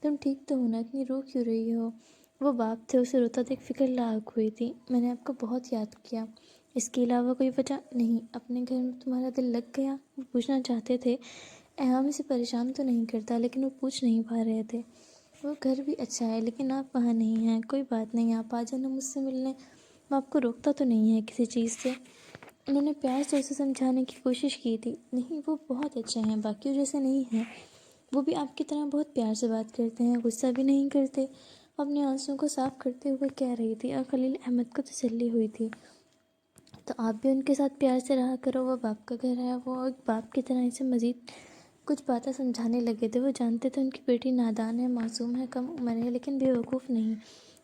تم ٹھیک تو ہو نا؟ اتنی رو کیوں رہی ہو؟ وہ باپ تھے، اسے روتا دیکھ فکر لاحق ہوئی تھی۔ میں نے آپ کو بہت یاد کیا، اس کے علاوہ کوئی وجہ نہیں۔ اپنے گھر میں تمہارا دل لگ گیا؟ وہ پوچھنا چاہتے تھے۔ ایہام اسے پریشان تو نہیں کرتا، لیکن وہ پوچھ نہیں پا رہے تھے۔ وہ گھر بھی اچھا ہے، لیکن آپ وہاں نہیں ہیں۔ کوئی بات نہیں، آپ آ جانا مجھ سے ملنے، میں آپ کو روکتا تو نہیں ہے کسی چیز سے۔ انہوں نے پیار سے اسے سمجھانے کی کوشش کی تھی۔ نہیں، وہ بہت اچھے ہیں، باقیوں جیسے نہیں ہیں۔ وہ بھی آپ کی طرح بہت پیار سے بات کرتے ہیں، غصہ بھی نہیں کرتے۔ وہ اپنے آنسوؤں کو صاف کرتے ہوئے کہہ رہی تھی، اور خلیل احمد کو تسلی ہوئی تھی۔ تو آپ بھی ان کے ساتھ پیار سے رہا کرو، وہ باپ کا گھر ہے۔ وہ ایک باپ کی طرح اسے مزید کچھ باتیں سمجھانے لگے تھے۔ وہ جانتے تھے ان کی بیٹی نادان ہے، معصوم ہے، کم عمر ہے، لیکن بے وقوف نہیں۔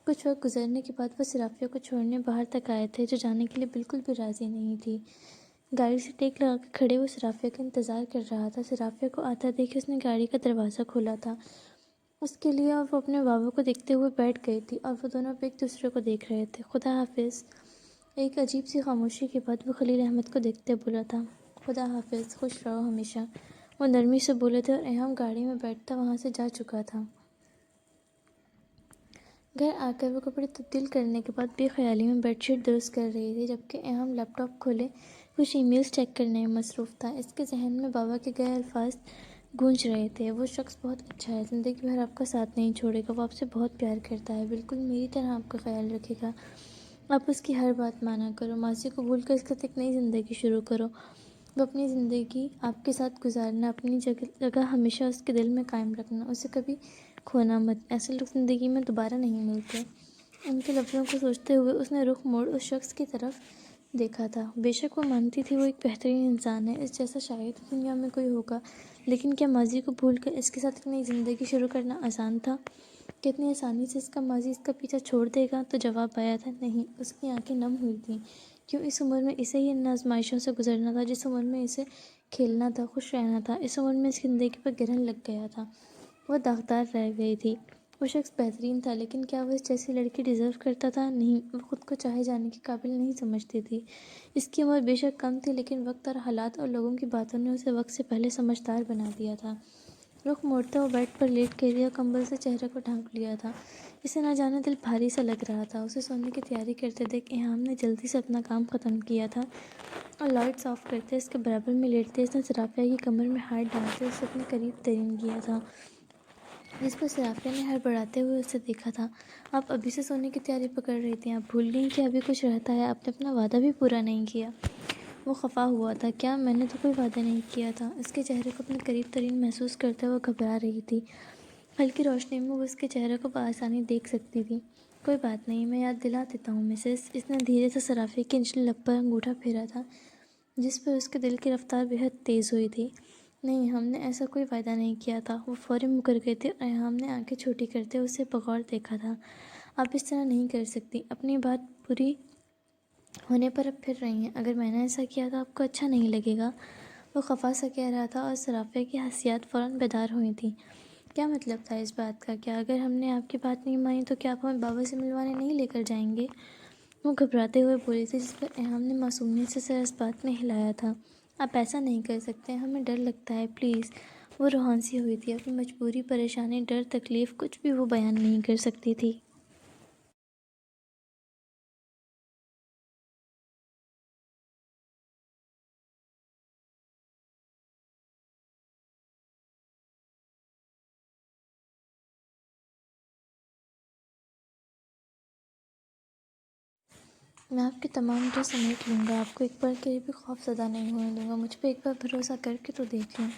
کچھ وقت گزرنے کے بعد وہ صرافیہ کو چھوڑنے باہر تک آئے تھے، جو جانے کے لیے بالکل بھی راضی نہیں تھی۔ گاڑی سے ٹیک لگا کے کھڑے وہ صرافیہ کا انتظار کر رہا تھا۔ صرافیہ کو آتا دیکھ اس نے گاڑی کا دروازہ کھولا تھا۔ اس کے لیے، اور وہ اپنے بابا کو دیکھتے ہوئے بیٹھ گئی تھی اور وہ دونوں ایک دوسرے کو دیکھ رہے تھے۔ خدا حافظ۔ ایک عجیب سی خاموشی کے بعد وہ خلیل احمد کو دیکھتے بولا تھا، خدا حافظ، خوش رہو ہمیشہ۔ وہ نرمی سے بولے تھے اور ایہام گاڑی میں بیٹھتا وہاں سے جا چکا تھا۔ گھر آ کر وہ کپڑے تبدیل کرنے کے بعد بے خیالی میں بیڈ شیٹ درست کر رہی تھی، جبکہ ایہام لیپ ٹاپ کھولے کچھ ای میلز چیک کرنے میں مصروف تھا۔ اس کے ذہن میں بابا کے گئے الفاظ گونج رہے تھے، وہ شخص بہت اچھا ہے، زندگی بھر آپ کا ساتھ نہیں چھوڑے گا، وہ آپ سے بہت پیار کرتا ہے، بالکل میری طرح آپ کا خیال رکھے گا، آپ اس کی ہر بات مانا کرو، ماضی کو بھول کر اس کے ساتھ ایک نئی زندگی شروع کرو، وہ اپنی زندگی آپ کے ساتھ گزارنا، اپنی جگہ ہمیشہ اس کے دل میں قائم رکھنا، اسے کبھی کھونا مت، ایسے لوگ زندگی میں دوبارہ نہیں ملتے۔ ان کے لفظوں کو سوچتے ہوئے اس نے رخ موڑ اس شخص کی طرف دیکھا تھا۔ بے شک وہ مانتی تھی وہ ایک بہترین انسان ہے، اس جیسا شاید دنیا میں کوئی ہوگا، لیکن کیا ماضی کو بھول کر اس کے ساتھ ایک نئی زندگی شروع کرنا آسان تھا؟ کتنی آسانی سے اس کا ماضی اس کا پیچھا چھوڑ دے گا؟ تو جواب آیا تھا نہیں۔ اس کی آنکھیں نم ہوئی تھیں۔ کیوں اس عمر میں اسے ہی ان آزمائشوں سے گزرنا تھا جس عمر میں اسے کھیلنا تھا، خوش رہنا تھا؟ اس عمر میں اس کی زندگی پر گرہن لگ گیا تھا، وہ داغدار رہ گئی تھی۔ وہ شخص بہترین تھا، لیکن کیا وہ اس جیسی لڑکی ڈیزرو کرتا تھا؟ نہیں، وہ خود کو چاہے جانے کے قابل نہیں سمجھتی تھی۔ اس کی عمر بے شک کم تھی، لیکن وقت اور حالات اور لوگوں کی باتوں نے اسے وقت سے پہلے سمجھدار بنا دیا تھا۔ رخ موڑتے وہ بیڈ پر لیٹ گئی تھی اور کمبل سے چہرے کو ڈھانپ لیا تھا۔ اسے نہ جانے دل بھاری سا لگ رہا تھا۔ اسے سونے کی تیاری کرتے دیکھ ایہام نے جلدی سے اپنا کام ختم کیا تھا اور لائٹس آف کرتے اس کے برابر میں لیٹتے اس نے صرافیہ کی کمر میں ہاتھ ڈالتے اسے اپنے قریب ترین کیا تھا، جس پر صرافیہ نے ہڑبڑاتے ہوئے اسے دیکھا تھا۔ آپ ابھی سے سونے کی تیاری پکڑ رہی تھیں، آپ بھول گئیں کہ ابھی کچھ رہتا ہے، آپ نے اپنا وعدہ بھی پورا نہیں کیا۔ وہ خفا ہوا تھا، کیا میں نے تو کوئی وعدہ نہیں کیا تھا؟ اس کے چہرے کو اپنے قریب ترین محسوس کرتے وہ گھبرا رہی تھی۔ ہلکی روشنی میں وہ اس کے چہرے کو بآسانی دیکھ سکتی تھی۔ کوئی بات نہیں، میں یاد دلا دیتا ہوں مسز۔ اس نے دھیرے سے صرافیہ کی نچلی لب پر انگوٹھا پھیرا تھا، جس پر اس کے دل کی رفتار بے حد تیز ہوئی تھی۔ نہیں، ہم نے ایسا کوئی وعدہ نہیں کیا تھا۔ وہ فوراً مکر گئی تھی اور ایہام نے آنکھیں چھوٹی کرتے اسے بغور دیکھا تھا۔ آپ اس طرح نہیں کر سکتی، اپنی بات پوری ہونے پر اب پھر رہی ہیں۔ اگر میں نے ایسا کیا تو آپ کو اچھا نہیں لگے گا؟ وہ خفا سا کہہ رہا تھا اور صرافیہ کی حسیات فوراً بیدار ہوئی تھیں۔ کیا مطلب تھا اس بات کا؟ کیا اگر ہم نے آپ کی بات نہیں مانی تو کیا آپ ہمیں بابا سے ملوانے نہیں لے کر جائیں گے؟ وہ گھبراتے ہوئے بولی تھی، جس پر ایہام نے معصومیت سے سر اس بات میں ہلایا تھا۔ آپ ایسا نہیں کر سکتے، ہمیں ڈر لگتا ہے، پلیز۔ وہ روحانسی ہوئی تھی، اپنی مجبوری، پریشانی، ڈر، تکلیف، کچھ بھی وہ بیان نہیں کر سکتی تھی۔ میں آپ کے تمام ڈر سمیٹ لوں گا، آپ کو ایک پل کے لیے بھی خوف زدہ نہیں ہونے دوں گا، مجھ پہ ایک بار بھروسہ کر کے تو دیکھ لیں،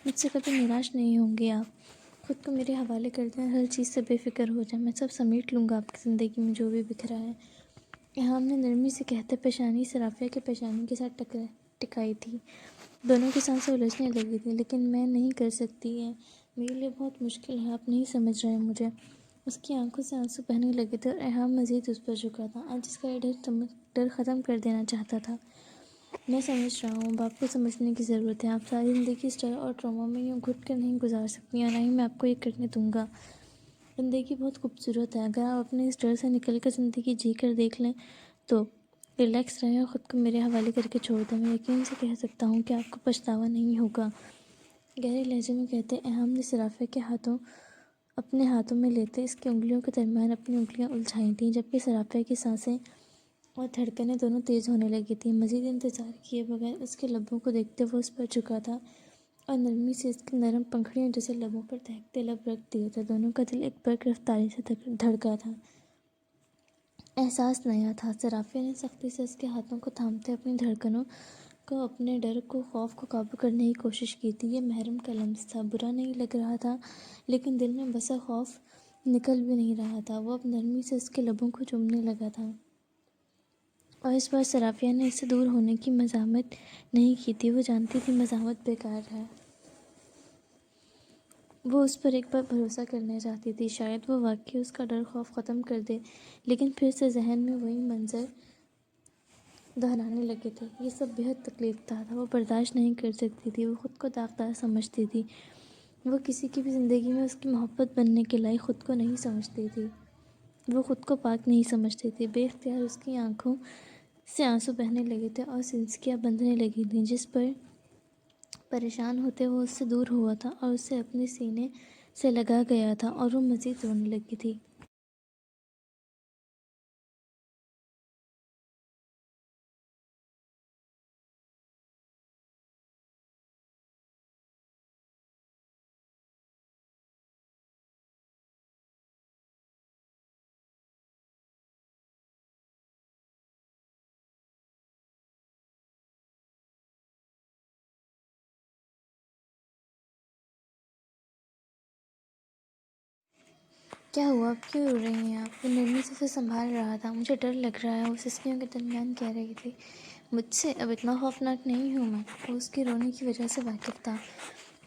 مجھ سے کبھی نراش نہیں ہوں گے آپ، خود کو میرے حوالے کر دیں، ہر چیز سے بے فکر ہو جائیں، میں سب سمیٹ لوں گا آپ کی زندگی میں جو بھی بکھرا ہے۔ ایہام نے نرمی سے کہتے پیشانی صرافیہ کے پیشانی کے ساتھ ٹکائی تھی۔ دونوں کی سانسیں الجھنے لگی تھیں، لیکن میں نہیں کر سکتی، یہ میرے لیے بہت مشکل ہے، آپ نہیں سمجھ رہے مجھے۔ اس کی آنکھوں سے آنسو بہنے لگے تھے اور ایہام مزید اس پر جھکا تھا، آج اس کا یہ ڈر ختم کر دینا چاہتا تھا۔ میں سمجھ رہا ہوں، اب آپ کو سمجھنے کی ضرورت ہے، آپ ساری زندگی اس ڈر اور ٹراما میں یوں گھٹ کر نہیں گزار سکتی، اور نہ ہی میں آپ کو یہ کرنے دوں گا۔ زندگی بہت خوبصورت ہے، اگر آپ اپنے اس ڈر سے نکل کر زندگی جی کر دیکھ لیں تو ریلیکس رہیں اور خود کو میرے حوالے کر کے چھوڑ دیں، میں یقین سے کہہ سکتا ہوں کہ آپ کو پچھتاوا نہیں ہوگا۔ گہرے لہجے میں کہتے ایہام نے صرافیہ کے ہاتھوں اپنے ہاتھوں میں لیتے اس کی انگلیوں کے درمیان اپنی انگلیاں الجھائی تھیں، جبکہ صرافیہ کی سانسیں اور دھڑکنیں دونوں تیز ہونے لگی تھیں۔ مزید انتظار کیے بغیر اس کے لبوں کو دیکھتے وہ اس پر جھکا تھا اور نرمی سے اس کی نرم پنکھڑیوں جیسے لبوں پر دہکتے لب رکھ دیے تھے۔ دونوں کا دل ایک برق رفتاری سے دھڑکا تھا۔ احساس نیا تھا۔ صرافیہ نے سختی سے اس کے ہاتھوں کو تھامتے اپنی دھڑکنوں کو، اپنے ڈر کو، خوف کو قابو کرنے کی کوشش کی تھی۔ یہ محرم کا لمس تھا، برا نہیں لگ رہا تھا، لیکن دل میں بسا خوف نکل بھی نہیں رہا تھا۔ وہ اب نرمی سے اس کے لبوں کو چومنے لگا تھا، اور اس بار صرافیہ نے اس سے دور ہونے کی مزاحمت نہیں کی تھی، وہ جانتی تھی مزاحمت بیکار ہے۔ وہ اس پر ایک بار بھروسہ کرنا چاہتی تھی، شاید وہ واقعی اس کا ڈر خوف ختم کر دے، لیکن پھر سے ذہن میں وہی منظر دہرانے لگے تھے۔ یہ سب بے حد تکلیف دہ تھا، وہ برداشت نہیں کر سکتی تھی، وہ خود کو داغدار سمجھتی تھی۔ وہ کسی کی بھی زندگی میں اس کی محبت بننے کے لائق خود کو نہیں سمجھتی تھی، وہ خود کو پاک نہیں سمجھتی تھی۔ بے اختیار اس کی آنکھوں سے آنسو بہنے لگے تھے اور سنسکیاں بندھنے لگی تھیں، جس پر پریشان ہوتے وہ اس سے دور ہوا تھا اور اسے اپنے سینے سے لگا گیا تھا، اور وہ مزید رونے لگی تھی۔ کیا ہوا؟ اب کیوں رو رہی ہیں آپ؟ وہ نرمی سے اسے سنبھال رہا تھا۔ مجھے ڈر لگ رہا ہے، وہ سسکیوں کے درمیان کہہ رہی تھی۔ مجھ سے اب اتنا خوفناک نہیں ہوں میں۔ وہ اس کے رونے کی وجہ سے واقف تھا۔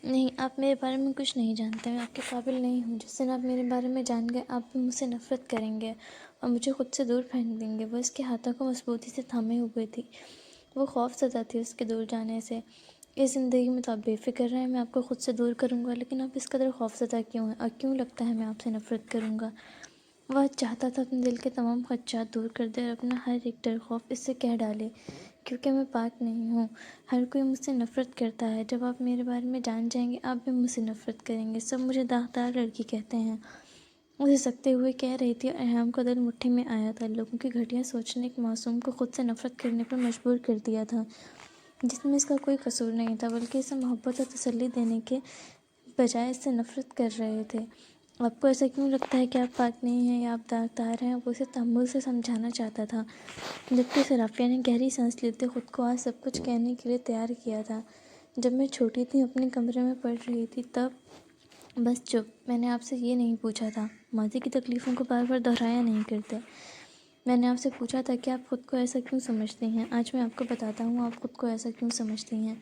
نہیں، آپ میرے بارے میں کچھ نہیں جانتے، میں آپ کے قابل نہیں ہوں۔ جس دن آپ میرے بارے میں جان گئے، آپ بھی مجھ سے نفرت کریں گے اور مجھے خود سے دور پھینک دیں گے۔ وہ اس کے ہاتھوں کو مضبوطی سے تھامے ہوئے تھی، وہ خوف زدہ تھی اس کے دور جانے سے۔ اس زندگی میں تو آپ بے فکر رہیں، میں آپ کو خود سے دور کروں گا، لیکن آپ اس قدر خوف زدہ کیوں ہیں اور کیوں لگتا ہے میں آپ سے نفرت کروں گا؟ وہ چاہتا تھا اپنے دل کے تمام خدشات دور کر دے اور اپنا ہر ایک ڈر خوف اس سے کہہ ڈالے، کیونکہ میں پاک نہیں ہوں۔ ہر کوئی مجھ سے نفرت کرتا ہے، جب آپ میرے بارے میں جان جائیں گے آپ بھی مجھ سے نفرت کریں گے۔ سب مجھے داغدار لڑکی کہتے ہیں، اسے سکتے ہوئے کہہ رہی تھی اور ارحام کا دل مٹھی میں آیا تھا۔ لوگوں کی گھٹیا سوچ نے ایک معصوم کو خود سے نفرت کرنے پر مجبور کر دیا تھا، جس میں اس کا کوئی قصور نہیں تھا، بلکہ اسے محبت اور تسلی دینے کے بجائے اس سے نفرت کر رہے تھے۔ آپ کو ایسا کیوں لگتا ہے کہ آپ پاک نہیں ہیں یا آپ داغدار ہیں؟ وہ اسے تحمل سے سمجھانا چاہتا تھا، جبکہ صرافیہ نے گہری سانس لیتے خود کو آج سب کچھ کہنے کے لیے تیار کیا تھا۔ جب میں چھوٹی تھی، اپنے کمرے میں پڑھ رہی تھی، تب بس چپ۔ میں نے آپ سے یہ نہیں پوچھا تھا، ماضی کی تکلیفوں کو بار بار دہرایا نہیں کرتے۔ میں نے آپ سے پوچھا تھا کہ آپ خود کو ایسا کیوں سمجھتی ہیں۔ آج میں آپ کو بتاتا ہوں آپ خود کو ایسا کیوں سمجھتی ہیں۔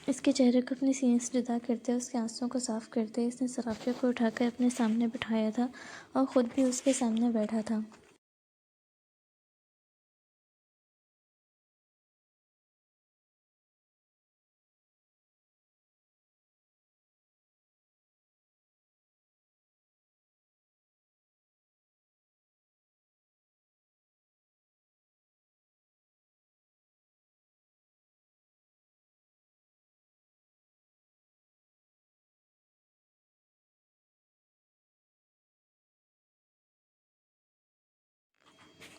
اس کے چہرے کو اپنے سینے سے جدا کرتے، اس کے آنسوؤں کو صاف کرتے، اس نے صرافیہ کو اٹھا کر اپنے سامنے بٹھایا تھا اور خود بھی اس کے سامنے بیٹھا تھا۔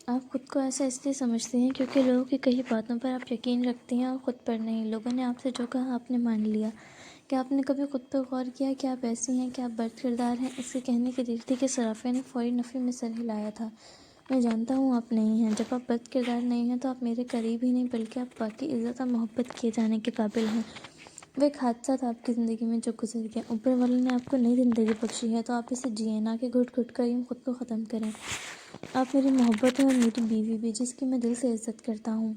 آپ خود کو ایسا اس لیے سمجھتے ہیں کیونکہ لوگوں کی کئی باتوں پر آپ یقین رکھتی ہیں اور خود پر نہیں۔ لوگوں نے آپ سے جو کہا آپ نے مان لیا۔ کیا آپ نے کبھی خود پر غور کیا کہ آپ ایسی ہیں، کہ آپ بد کردار ہیں؟ اس کے کہنے کی دیر تھی کہ صرافیہ نے فوری نفی میں سر ہلایا تھا۔ میں جانتا ہوں آپ نہیں ہیں۔ جب آپ بد کردار نہیں ہیں تو آپ میرے قریب ہی نہیں بلکہ آپ باقی عزت اور محبت کیے جانے کے قابل ہیں۔ وہ ایک حادثہ تھا آپ کی زندگی میں جو گزر گیا۔ اوپر والے نے آپ کو نئی زندگی بخشی ہے تو آپ اسے جئیں، نہ کہ گھٹ گھٹ کر یوں خود کو ختم کریں۔ آپ میری محبت ہیں اور میری بیوی بھی، جس کی میں دل سے عزت کرتا ہوں۔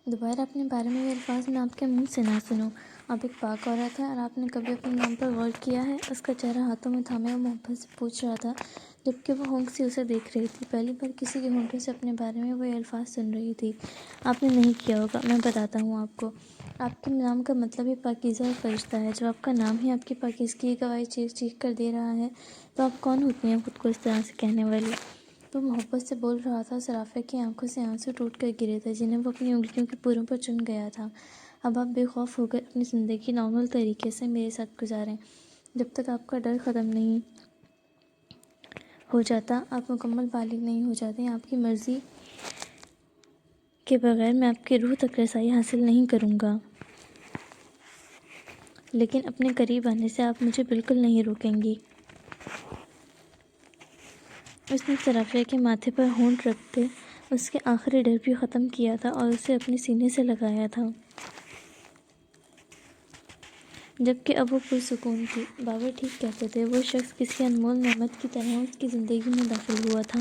دوبارہ اپنے بارے میں یہ الفاظ میں آپ کے منہ سے نہ سنوں۔ آپ ایک پاک عورت ہیں، اور آپ نے کبھی اپنے نام پر غور کیا ہے؟ اس کا چہرہ ہاتھوں میں تھامے اور محبت سے پوچھ رہا تھا، جبکہ وہ ہونک سے اسے دیکھ رہی تھی۔ پہلی بار کسی کے ہونٹوں سے اپنے بارے میں وہ یہ الفاظ سن رہی تھی۔ آپ نے نہیں کیا ہوگا، میں بتاتا ہوں آپ کو۔ آپ کے نام کا مطلب ہی پاکیزہ اور فرشتہ ہے۔ جب آپ کا نام ہی آپ کی پاکیزگی کی گواہی چیخ چیخ کر دے رہا ہے تو آپ کون ہوتی ہیں خود کو اس طرح سے کہنے والی؟ وہ محبت سے بول رہا تھا۔ صرافیہ کی آنکھوں سے آنسو ٹوٹ کر گرے تھے، جنہیں وہ اپنی انگلیوں کے پوروں پر چن گیا تھا۔ اب آپ بے خوف ہو کر اپنی زندگی نارمل طریقے سے میرے ساتھ گزاریں۔ جب تک آپ کا ڈر ختم نہیں ہو جاتا، آپ مکمل بالغ نہیں ہو جاتے، آپ کی مرضی کے بغیر میں آپ کی روح تک رسائی حاصل نہیں کروں گا۔ لیکن اپنے قریب آنے سے آپ مجھے بالکل نہیں روکیں گی۔ اس نے صرافیہ کے ماتھے پر ہونٹ رکھتے اس کے آخری ڈر بھی ختم کیا تھا اور اسے اپنے سینے سے لگایا تھا۔ جبکہ اب وہ پرسکون تھی۔ بابا ٹھیک کہتے تھے، وہ شخص کسی انمول نعمت کی طرح اس کی زندگی میں داخل ہوا تھا۔